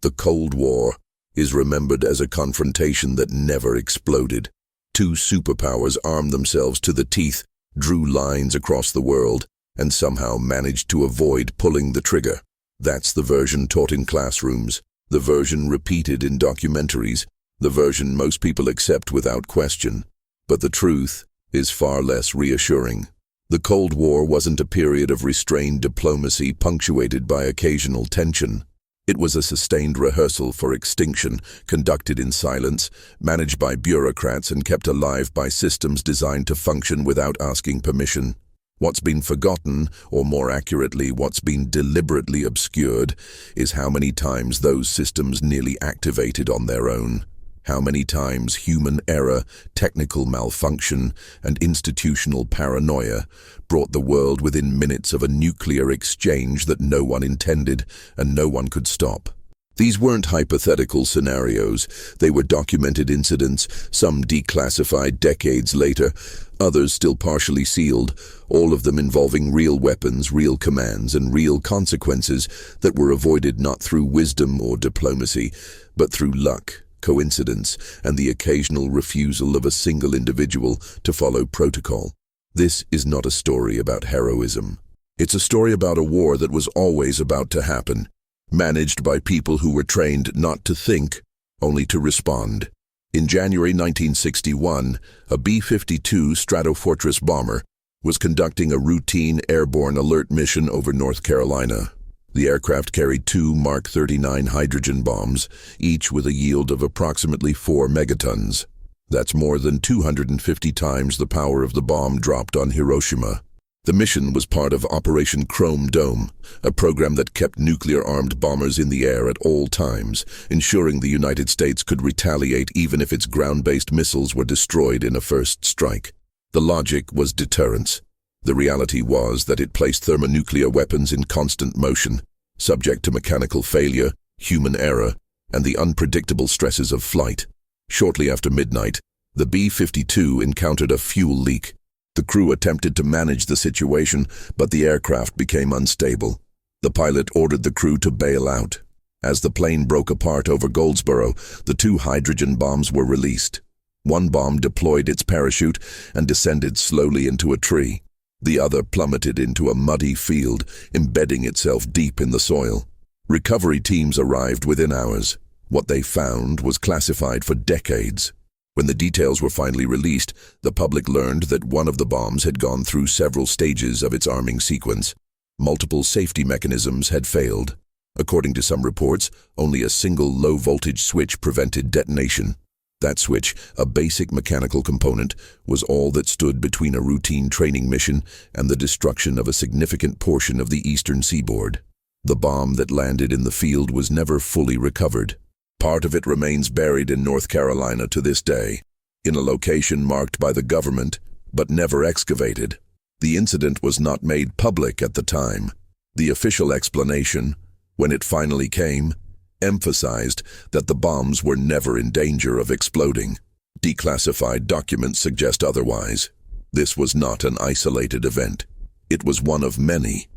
The Cold War is remembered as a confrontation that never exploded. Two superpowers armed themselves to the teeth, drew lines across the world, and somehow managed to avoid pulling the trigger. That's the version taught in classrooms, the version repeated in documentaries, the version most people accept without question. But the truth is far less reassuring. The Cold War wasn't a period of restrained diplomacy punctuated by occasional tension. It was a sustained rehearsal for extinction, conducted in silence, managed by bureaucrats and kept alive by systems designed to function without asking permission. What's been forgotten, or more accurately, what's been deliberately obscured, is how many times those systems nearly activated on their own. How many times human error, technical malfunction, and institutional paranoia brought the world within minutes of a nuclear exchange that no one intended and no one could stop. These weren't hypothetical scenarios. They were documented incidents, some declassified decades later, others still partially sealed, all of them involving real weapons, real commands, and real consequences that were avoided not through wisdom or diplomacy, but through luck, coincidence, and the occasional refusal of a single individual to follow protocol. This is not a story about heroism. It's a story about a war that was always about to happen, managed by people who were trained not to think, only to respond. In January 1961, a B-52 Stratofortress bomber was conducting a routine airborne alert mission over North Carolina. The aircraft carried two Mark 39 hydrogen bombs, each with a yield of approximately 4 megatons. That's more than 250 times the power of the bomb dropped on Hiroshima. The mission was part of Operation Chrome Dome, a program that kept nuclear-armed bombers in the air at all times, ensuring the United States could retaliate even if its ground-based missiles were destroyed in a first strike. The logic was deterrence. The reality was that it placed thermonuclear weapons in constant motion, subject to mechanical failure, human error, and the unpredictable stresses of flight. Shortly after midnight, the B-52 encountered a fuel leak. The crew attempted to manage the situation, but the aircraft became unstable. The pilot ordered the crew to bail out. As the plane broke apart over Goldsboro, the two hydrogen bombs were released. One bomb deployed its parachute and descended slowly into a tree. The other plummeted into a muddy field, embedding itself deep in the soil. Recovery teams arrived within hours. What they found was classified for decades. When the details were finally released, the public learned that one of the bombs had gone through several stages of its arming sequence. Multiple safety mechanisms had failed. According to some reports, only a single low-voltage switch prevented detonation. That switch, a basic mechanical component, was all that stood between a routine training mission and the destruction of a significant portion of the eastern seaboard. The bomb that landed in the field was never fully recovered. Part of it remains buried in North Carolina to this day, in a location marked by the government, but never excavated. The incident was not made public at the time. The official explanation, when it finally came, emphasized that the bombs were never in danger of exploding. Declassified documents suggest otherwise. This was not an isolated event. It was one of many.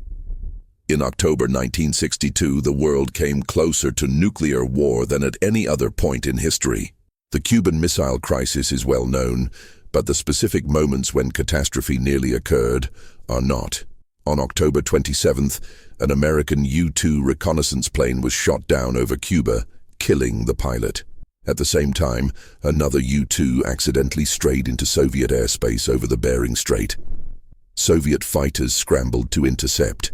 In October 1962, the world came closer to nuclear war than at any other point in history. The Cuban Missile Crisis is well known, but the specific moments when catastrophe nearly occurred are not. On October 27th, an American U-2 reconnaissance plane was shot down over Cuba, killing the pilot. At the same time, another U-2 accidentally strayed into Soviet airspace over the Bering Strait. Soviet fighters scrambled to intercept.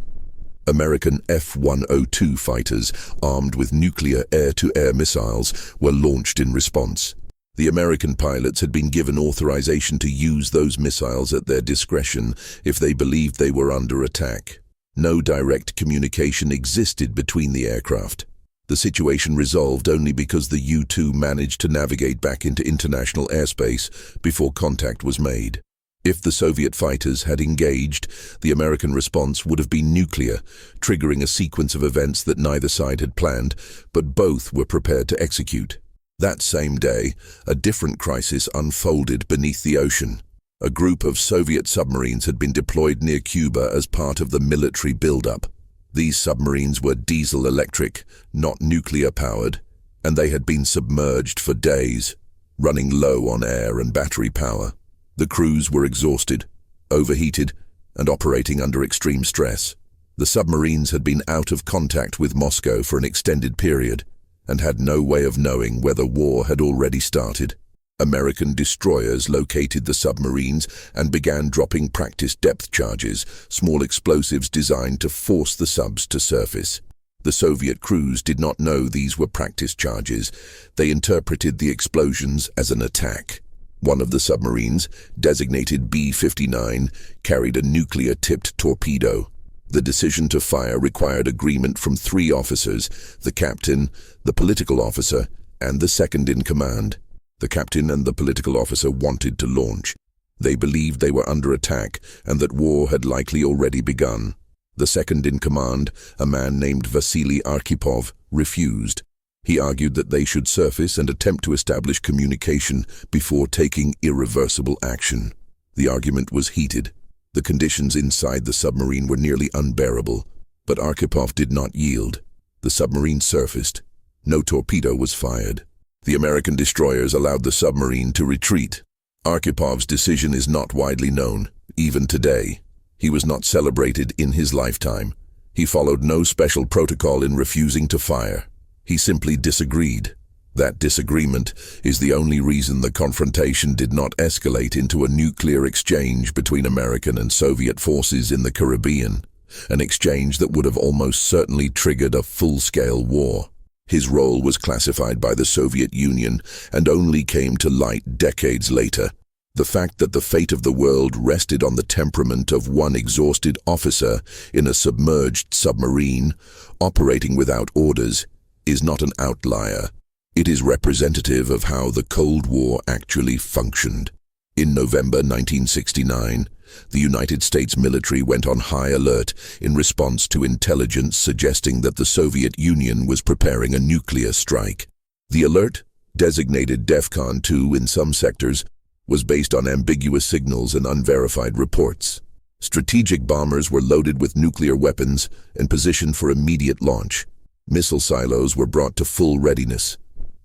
American F-102 fighters, armed with nuclear air-to-air missiles, were launched in response. The American pilots had been given authorization to use those missiles at their discretion if they believed they were under attack. No direct communication existed between the aircraft. The situation resolved only because the U-2 managed to navigate back into international airspace before contact was made. If the Soviet fighters had engaged, the American response would have been nuclear, triggering a sequence of events that neither side had planned, but both were prepared to execute. That same day, a different crisis unfolded beneath the ocean. A group of Soviet submarines had been deployed near Cuba as part of the military buildup. These submarines were diesel-electric, not nuclear-powered, and they had been submerged for days, running low on air and battery power. The crews were exhausted, overheated, and operating under extreme stress. The submarines had been out of contact with Moscow for an extended period and had no way of knowing whether war had already started. American destroyers located the submarines and began dropping practice depth charges, small explosives designed to force the subs to surface. The Soviet crews did not know these were practice charges. They interpreted the explosions as an attack. One of the submarines, designated B-59, carried a nuclear-tipped torpedo. The decision to fire required agreement from 3 officers: the captain, the political officer, and the second-in-command. The captain and the political officer wanted to launch. They believed they were under attack and that war had likely already begun. The second-in-command, a man named Vasily Arkhipov, refused. He argued that they should surface and attempt to establish communication before taking irreversible action. The argument was heated. The conditions inside the submarine were nearly unbearable, but Arkhipov did not yield. The submarine surfaced. No torpedo was fired. The American destroyers allowed the submarine to retreat. Archipov's decision is not widely known, even today. He was not celebrated in his lifetime. He followed no special protocol in refusing to fire. He simply disagreed. That disagreement is the only reason the confrontation did not escalate into a nuclear exchange between American and Soviet forces in the Caribbean, an exchange that would have almost certainly triggered a full-scale war. His role was classified by the Soviet Union and only came to light decades later. The fact that the fate of the world rested on the temperament of one exhausted officer in a submerged submarine, operating without orders, is not an outlier. It is representative of how the Cold War actually functioned. In November 1969, the United States military went on high alert in response to intelligence suggesting that the Soviet Union was preparing a nuclear strike. The alert, designated DEFCON 2 in some sectors, was based on ambiguous signals and unverified reports. Strategic bombers were loaded with nuclear weapons and positioned for immediate launch. Missile silos were brought to full readiness.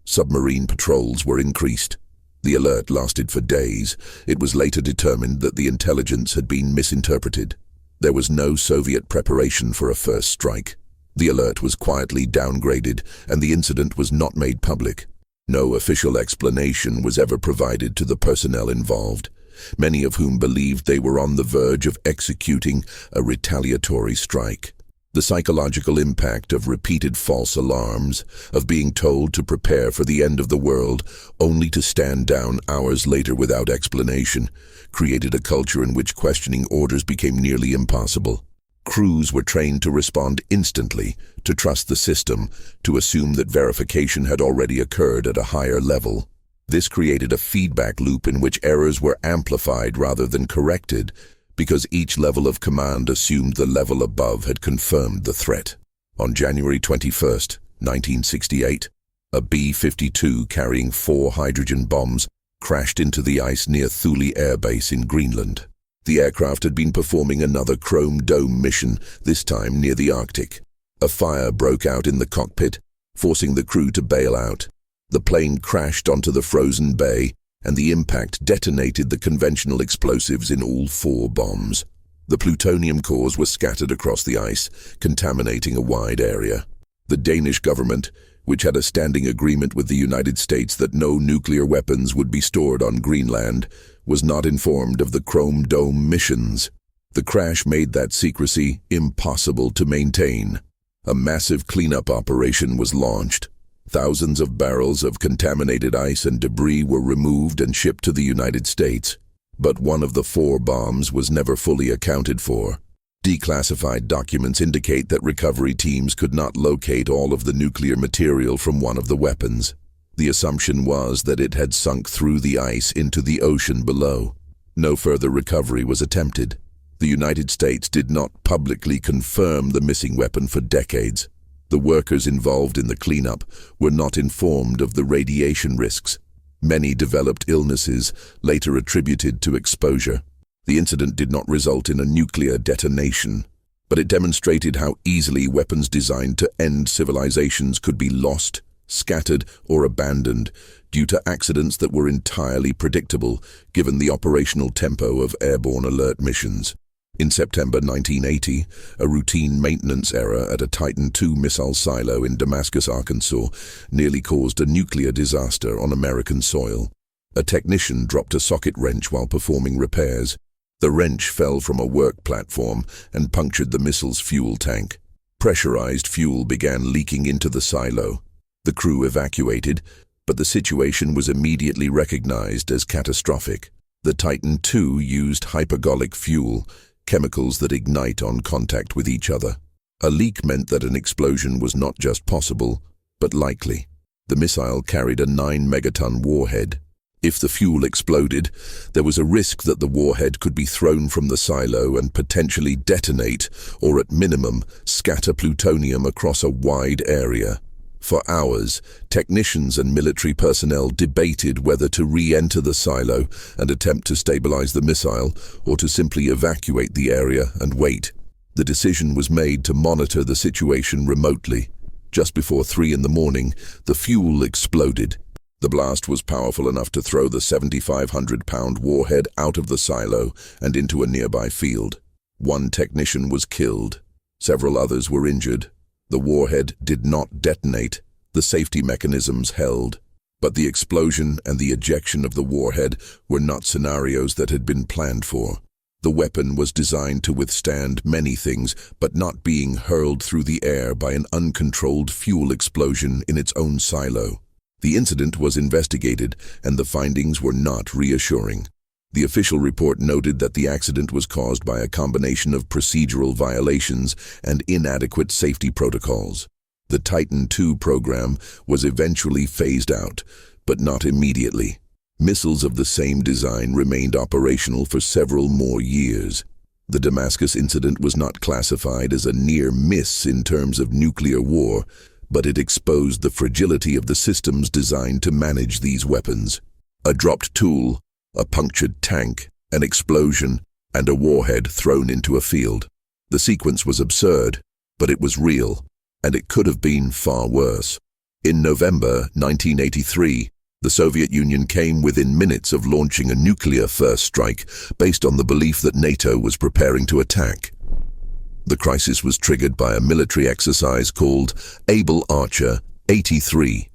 Submarine patrols were increased. The alert lasted for days. It was later determined that the intelligence had been misinterpreted. There was no Soviet preparation for a first strike. The alert was quietly downgraded, and the incident was not made public. No official explanation was ever provided to the personnel involved, many of whom believed they were on the verge of executing a retaliatory strike. The psychological impact of repeated false alarms, of being told to prepare for the end of the world only to stand down hours later without explanation, created a culture in which questioning orders became nearly impossible. Crews were trained to respond instantly, to trust the system, to assume that verification had already occurred at a higher level. This created a feedback loop in which errors were amplified rather than corrected, because each level of command assumed the level above had confirmed the threat. On January 21, 1968, a B-52 carrying 4 hydrogen bombs crashed into the ice near Thule Air Base in Greenland. The aircraft had been performing another Chrome Dome mission, this time near the Arctic. A fire broke out in the cockpit, forcing the crew to bail out. The plane crashed onto the frozen bay, and the impact detonated the conventional explosives in all 4 bombs. The plutonium cores were scattered across the ice, contaminating a wide area. The Danish government, which had a standing agreement with the United States that no nuclear weapons would be stored on Greenland, was not informed of the Chrome Dome missions. The crash made that secrecy impossible to maintain. A massive cleanup operation was launched. Thousands of barrels of contaminated ice and debris were removed and shipped to the United States. But one of the 4 bombs was never fully accounted for. Declassified documents indicate that recovery teams could not locate all of the nuclear material from one of the weapons. The assumption was that it had sunk through the ice into the ocean below. No further recovery was attempted. The United States did not publicly confirm the missing weapon for decades. The workers involved in the cleanup were not informed of the radiation risks. Many developed illnesses, later attributed to exposure. The incident did not result in a nuclear detonation. but it demonstrated how easily weapons designed to end civilizations could be lost, scattered, or abandoned due to accidents that were entirely predictable given the operational tempo of airborne alert missions. In September 1980, a routine maintenance error at a Titan II missile silo in Damascus, Arkansas, nearly caused a nuclear disaster on American soil. A technician dropped a socket wrench while performing repairs. The wrench fell from a work platform and punctured the missile's fuel tank. Pressurized fuel began leaking into the silo. The crew evacuated, but the situation was immediately recognized as catastrophic. The Titan II used hypergolic fuel, chemicals that ignite on contact with each other. A leak meant that an explosion was not just possible, but likely. The missile carried a 9-megaton warhead. If the fuel exploded, there was a risk that the warhead could be thrown from the silo and potentially detonate, or at minimum, scatter plutonium across a wide area. For hours, technicians and military personnel debated whether to re-enter the silo and attempt to stabilize the missile, or to simply evacuate the area and wait. The decision was made to monitor the situation remotely. Just before 3 in the morning, the fuel exploded. The blast was powerful enough to throw the 7,500-pound warhead out of the silo and into a nearby field. 1 technician was killed. Several others were injured. The warhead did not detonate. The safety mechanisms held. But the explosion and the ejection of the warhead were not scenarios that had been planned for. The weapon was designed to withstand many things, but not being hurled through the air by an uncontrolled fuel explosion in its own silo. The incident was investigated, and the findings were not reassuring. The official report noted that the accident was caused by a combination of procedural violations and inadequate safety protocols. The Titan II program was eventually phased out, but not immediately. Missiles of the same design remained operational for several more years. The Damascus incident was not classified as a near miss in terms of nuclear war, but it exposed the fragility of the systems designed to manage these weapons. A dropped tool, a punctured tank, an explosion, and a warhead thrown into a field. The sequence was absurd, but it was real, and it could have been far worse. In November 1983, the Soviet Union came within minutes of launching a nuclear first strike based on the belief that NATO was preparing to attack. The crisis was triggered by a military exercise called Able Archer 83.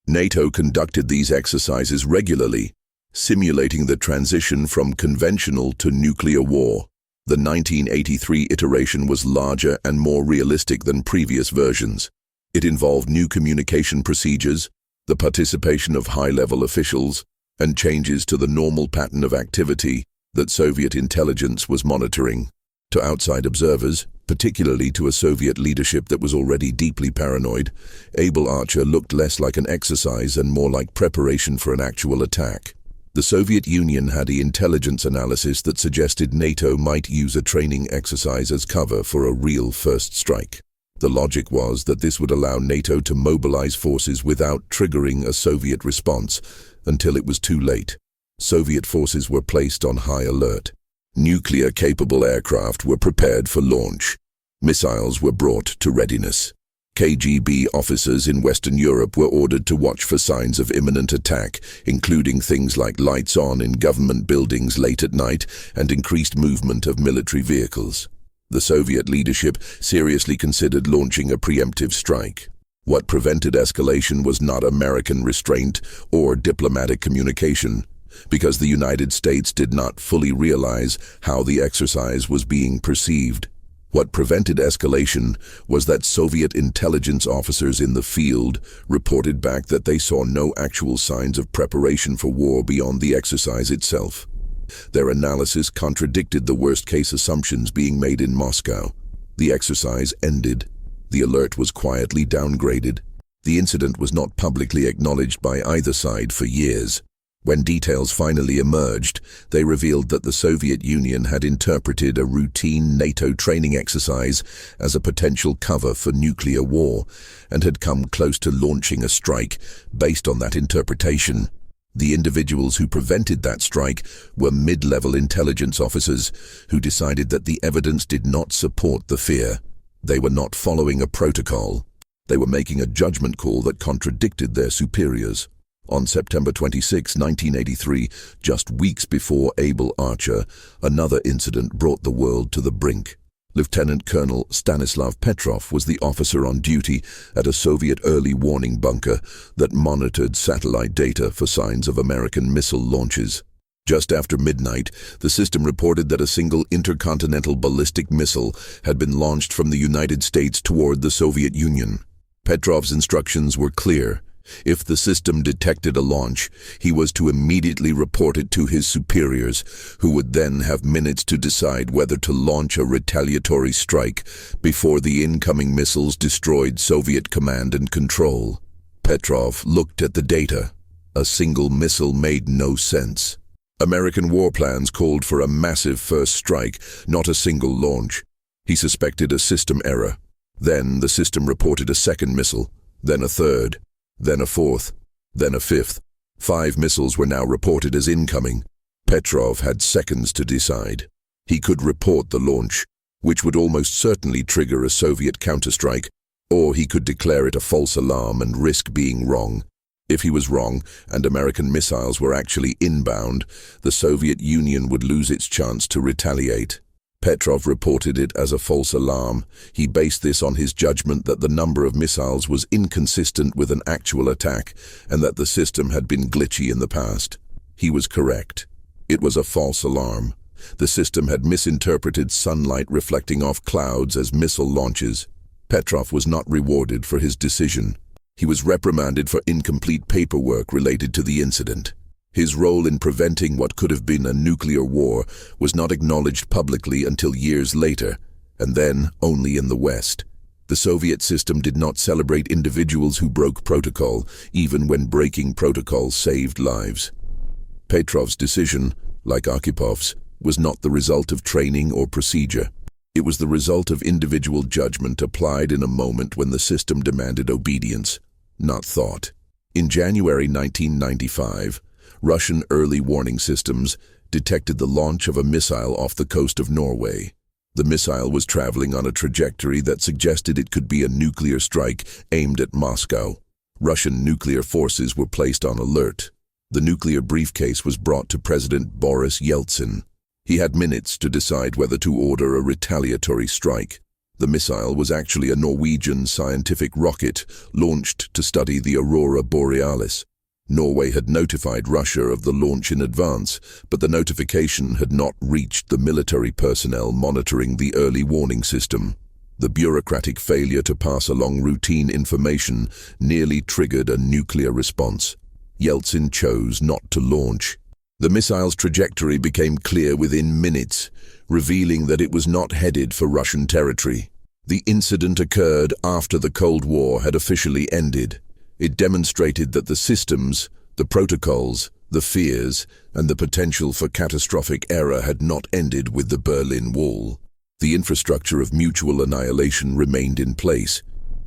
NATO conducted these exercises regularly, simulating the transition from conventional to nuclear war. The 1983 iteration was larger and more realistic than previous versions. It involved new communication procedures, the participation of high-level officials, and changes to the normal pattern of activity that Soviet intelligence was monitoring. To outside observers, particularly to a Soviet leadership that was already deeply paranoid, Able Archer looked less like an exercise and more like preparation for an actual attack. The Soviet Union had an intelligence analysis that suggested NATO might use a training exercise as cover for a real first strike. The logic was that this would allow NATO to mobilize forces without triggering a Soviet response until it was too late. Soviet forces were placed on high alert. Nuclear-capable aircraft were prepared for launch. Missiles were brought to readiness. KGB officers in Western Europe were ordered to watch for signs of imminent attack, including things like lights on in government buildings late at night and increased movement of military vehicles. The Soviet leadership seriously considered launching a preemptive strike. What prevented escalation was not American restraint or diplomatic communication, because the United States did not fully realize how the exercise was being perceived. What prevented escalation was that Soviet intelligence officers in the field reported back that they saw no actual signs of preparation for war beyond the exercise itself. Their analysis contradicted the worst-case assumptions being made in Moscow. The exercise ended. The alert was quietly downgraded. The incident was not publicly acknowledged by either side for years. When details finally emerged, they revealed that the Soviet Union had interpreted a routine NATO training exercise as a potential cover for nuclear war and had come close to launching a strike based on that interpretation. The individuals who prevented that strike were mid-level intelligence officers who decided that the evidence did not support the fear. They were not following a protocol. They were making a judgment call that contradicted their superiors. On September 26, 1983, just weeks before Able Archer, another incident brought the world to the brink. Lieutenant Colonel Stanislav Petrov was the officer on duty at a Soviet early warning bunker that monitored satellite data for signs of American missile launches. Just after midnight, the system reported that a single intercontinental ballistic missile had been launched from the United States toward the Soviet Union. Petrov's instructions were clear. If the system detected a launch, he was to immediately report it to his superiors, who would then have minutes to decide whether to launch a retaliatory strike before the incoming missiles destroyed Soviet command and control. Petrov looked at the data. A single missile made no sense. American war plans called for a massive first strike, not a single launch. He suspected a system error. Then the system reported a second missile, then a third, then a fourth, then a fifth. 5 missiles were now reported as incoming. Petrov had seconds to decide. He could report the launch, which would almost certainly trigger a Soviet counterstrike, or he could declare it a false alarm and risk being wrong. If he was wrong, and American missiles were actually inbound, the Soviet Union would lose its chance to retaliate. Petrov reported it as a false alarm. He based this on his judgment that the number of missiles was inconsistent with an actual attack, and that the system had been glitchy in the past. He was correct. It was a false alarm. The system had misinterpreted sunlight reflecting off clouds as missile launches. Petrov was not rewarded for his decision. He was reprimanded for incomplete paperwork related to the incident. His role in preventing what could have been a nuclear war was not acknowledged publicly until years later, and then only in the West. The Soviet system did not celebrate individuals who broke protocol, even when breaking protocol saved lives. Petrov's decision, like Archipov's, was not the result of training or procedure. It was the result of individual judgment applied in a moment when the system demanded obedience, not thought. In January 1995, Russian early warning systems detected the launch of a missile off the coast of Norway. The missile was traveling on a trajectory that suggested it could be a nuclear strike aimed at Moscow. Russian nuclear forces were placed on alert. The nuclear briefcase was brought to President Boris Yeltsin. He had minutes to decide whether to order a retaliatory strike. The missile was actually a Norwegian scientific rocket launched to study the aurora borealis. Norway had notified Russia of the launch in advance, but the notification had not reached the military personnel monitoring the early warning system. The bureaucratic failure to pass along routine information nearly triggered a nuclear response. Yeltsin chose not to launch. The missile's trajectory became clear within minutes, revealing that it was not headed for Russian territory. The incident occurred after the Cold War had officially ended. It demonstrated that the systems, the protocols, the fears, and the potential for catastrophic error had not ended with the Berlin Wall. The infrastructure of mutual annihilation remained in place,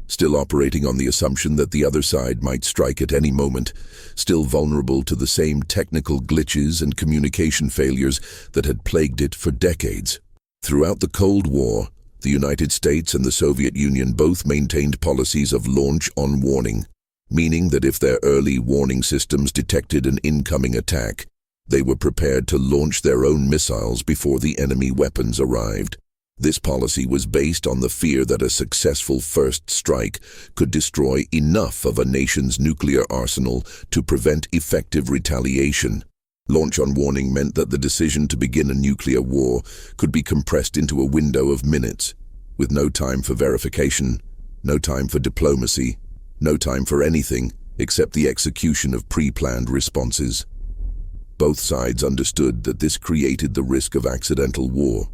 still operating on the assumption that the other side might strike at any moment, still vulnerable to the same technical glitches and communication failures that had plagued it for decades. Throughout the Cold War, the United States and the Soviet Union both maintained policies of launch on warning, meaning that if their early warning systems detected an incoming attack, they were prepared to launch their own missiles before the enemy weapons arrived. This policy was based on the fear that a successful first strike could destroy enough of a nation's nuclear arsenal to prevent effective retaliation. Launch on warning meant that the decision to begin a nuclear war could be compressed into a window of minutes, with no time for verification, no time for diplomacy, no time for anything except the execution of pre-planned responses. Both sides understood that this created the risk of accidental war.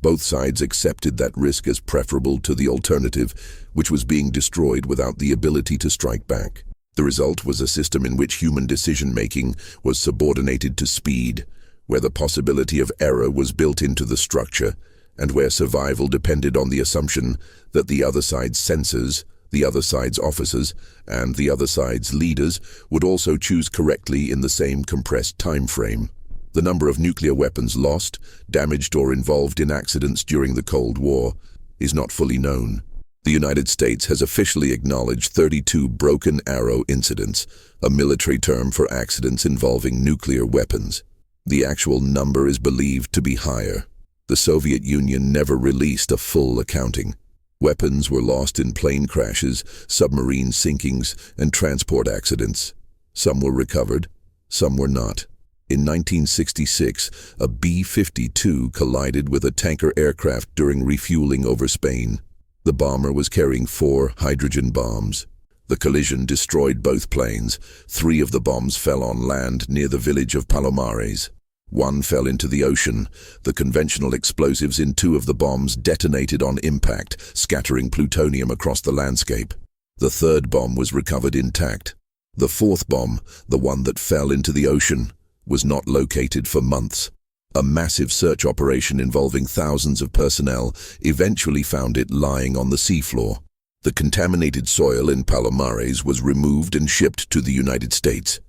Both sides accepted that risk as preferable to the alternative, which was being destroyed without the ability to strike back. The result was a system in which human decision-making was subordinated to speed, where the possibility of error was built into the structure, and where survival depended on the assumption that the other side's sensors, The other side's officers and the other side's leaders would also choose correctly in the same compressed time frame. The number of nuclear weapons lost, damaged, or involved in accidents during the Cold War is not fully known. The United States has officially acknowledged 32 broken arrow incidents, a military term for accidents involving nuclear weapons. The actual number is believed to be higher. The Soviet Union never released a full accounting. Weapons were lost in plane crashes, submarine sinkings, and transport accidents. Some were recovered, some were not. In 1966, a B-52 collided with a tanker aircraft during refueling over Spain. The bomber was carrying 4 hydrogen bombs. The collision destroyed both planes. 3 of the bombs fell on land near the village of Palomares. 1 fell into the ocean. The conventional explosives in 2 of the bombs detonated on impact, scattering plutonium across the landscape. The 3rd bomb was recovered intact. The 4th bomb, the one that fell into the ocean, was not located for months. A massive search operation involving thousands of personnel eventually found it lying on the seafloor. The contaminated soil in Palomares was removed and shipped to the United States,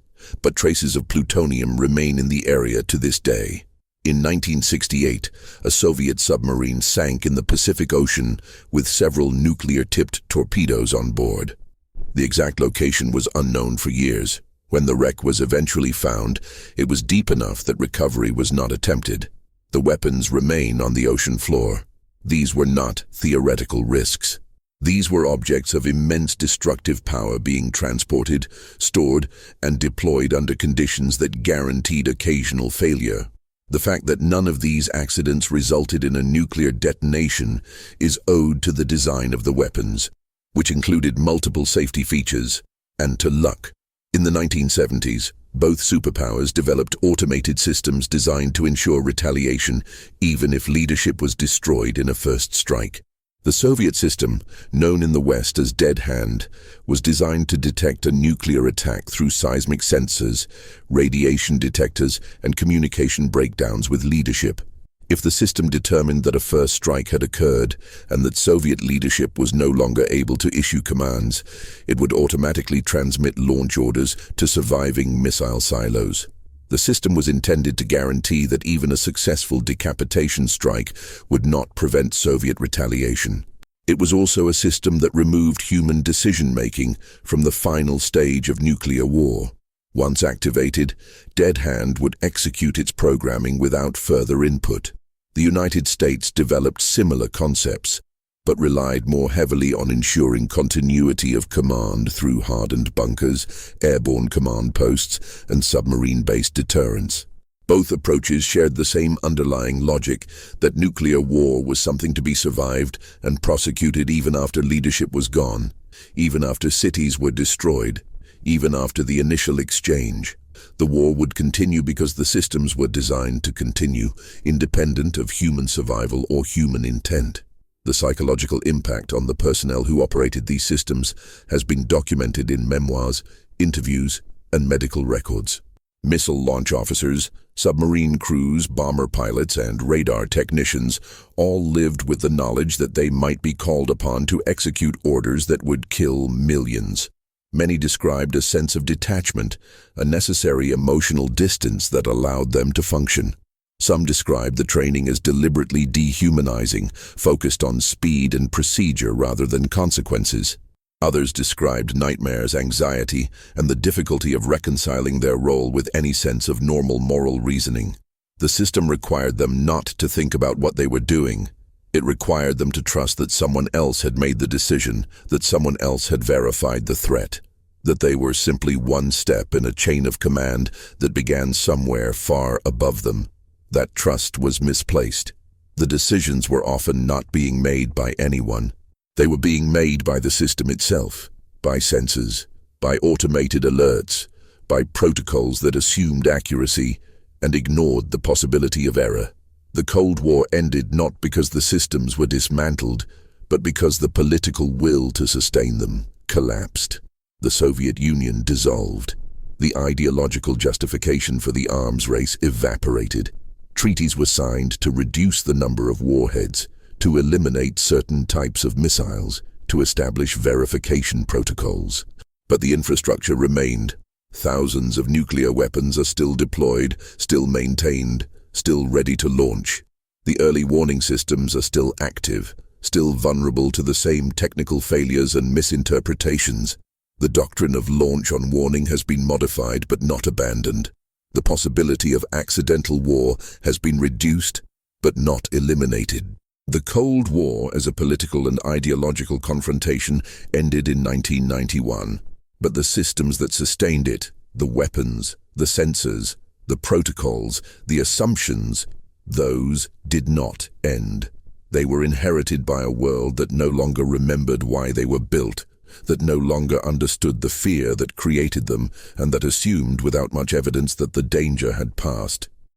but traces of plutonium remain in the area to this day. In 1968, a Soviet submarine sank in the Pacific Ocean with several nuclear-tipped torpedoes on board. The exact location was unknown for years. When the wreck was eventually found, it was deep enough that recovery was not attempted. The weapons remain on the ocean floor. These were not theoretical risks. These were objects of immense destructive power being transported, stored, and deployed under conditions that guaranteed occasional failure. The fact that none of these accidents resulted in a nuclear detonation is owed to the design of the weapons, which included multiple safety features, and to luck. In the 1970s, both superpowers developed automated systems designed to ensure retaliation, even if leadership was destroyed in a first strike. The Soviet system, known in the West as Dead Hand, was designed to detect a nuclear attack through seismic sensors, radiation detectors, and communication breakdowns with leadership. If the system determined that a first strike had occurred and that Soviet leadership was no longer able to issue commands, it would automatically transmit launch orders to surviving missile silos. The system was intended to guarantee that even a successful decapitation strike would not prevent Soviet retaliation. It was also a system that removed human decision-making from the final stage of nuclear war. Once activated, Dead Hand would execute its programming without further input. The United States developed similar concepts, but relied more heavily on ensuring continuity of command through hardened bunkers, airborne command posts, and submarine-based deterrence. Both approaches shared the same underlying logic that nuclear war was something to be survived and prosecuted even after leadership was gone, even after cities were destroyed, even after the initial exchange. The war would continue because the systems were designed to continue, independent of human survival or human intent. The psychological impact on the personnel who operated these systems has been documented in memoirs, interviews, and medical records. Missile launch officers, submarine crews, bomber pilots, and radar technicians all lived with the knowledge that they might be called upon to execute orders that would kill millions. Many described a sense of detachment, a necessary emotional distance that allowed them to function. Some described the training as deliberately dehumanizing, focused on speed and procedure rather than consequences. Others described nightmares, anxiety, and the difficulty of reconciling their role with any sense of normal moral reasoning. The system required them not to think about what they were doing. It required them to trust that someone else had made the decision, that someone else had verified the threat, that they were simply one step in a chain of command that began somewhere far above them. That trust was misplaced. The decisions were often not being made by anyone. They were being made by the system itself, by sensors, by automated alerts, by protocols that assumed accuracy and ignored the possibility of error. The Cold War ended not because the systems were dismantled, but because the political will to sustain them collapsed. The Soviet Union dissolved. The ideological justification for the arms race evaporated. Treaties were signed to reduce the number of warheads, to eliminate certain types of missiles, to establish verification protocols. But the infrastructure remained. Thousands of nuclear weapons are still deployed, still maintained, still ready to launch. The early warning systems are still active, still vulnerable to the same technical failures and misinterpretations. The doctrine of launch on warning has been modified but not abandoned. The possibility of accidental war has been reduced but not eliminated. The Cold War as a political and ideological confrontation ended in 1991, but the systems that sustained it, the weapons, the sensors, the protocols, the assumptions, those did not end. They were inherited by a world that no longer remembered why they were built, that no longer understood the fear that created them, and that assumed without much evidence that the danger had passed.